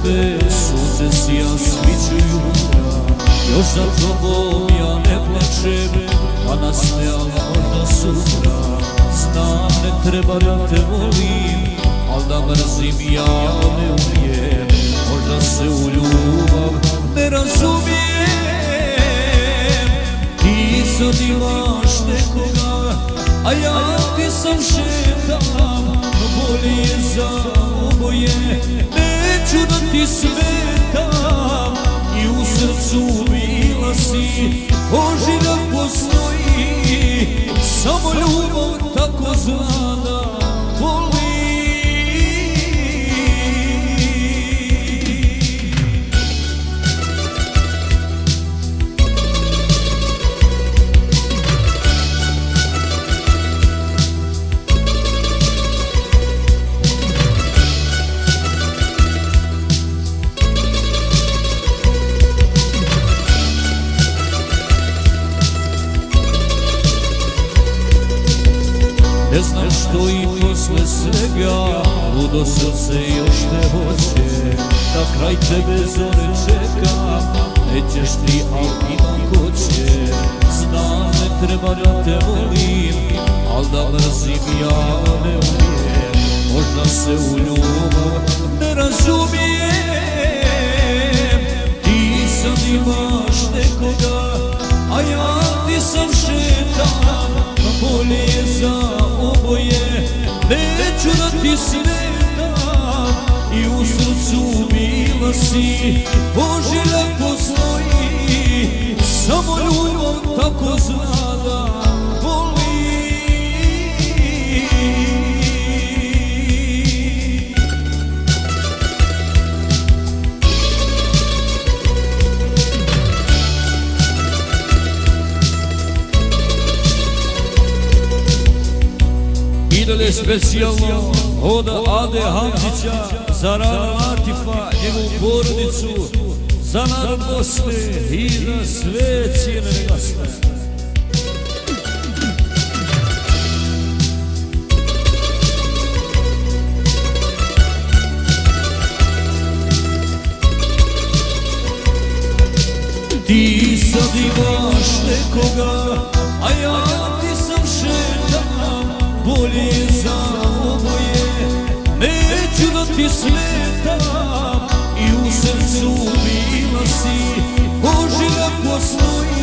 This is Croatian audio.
tebe suze si ja sviću jutra. Još za tobom ja ne plačem, a nasmejam možda sutra. Znam ne treba da te volim, al da mrzim ja ne umijem. Možda se u ljubav ne razumijem. Ti sad imaš nekoga, a ja ti sam šetam. Bolje je za oboje, neću da ti smetam. I u srcu bila si, poželja postoji. Samo ljubav tako zvana voli. Ne znam što i posle svega, ludo srce još te hoće. Da kraj tebe zore čekam, nećeš ti, al imam ko će. Znam ne treba da te volim, al da mrzim ja ne umijem. Možda se u ljubav ne razumijem. Ti sad imaš nekoga, a ja ti sam šetam. Bolje je za oboje, neću da ti smetam. I u srcu bila si, poželja postoji. Samo ljubav tako zvana voli. Idele specijalno od Ade Hamzića za Rana Latifa, njegovu porodicu, za narod Bosne i za sve cijene negasne. Ti sad imaš nekoga, a ja ti sam šetam. Bolje je za oboje, neću da ti smetam. I u srcu bila si, poželja postoji.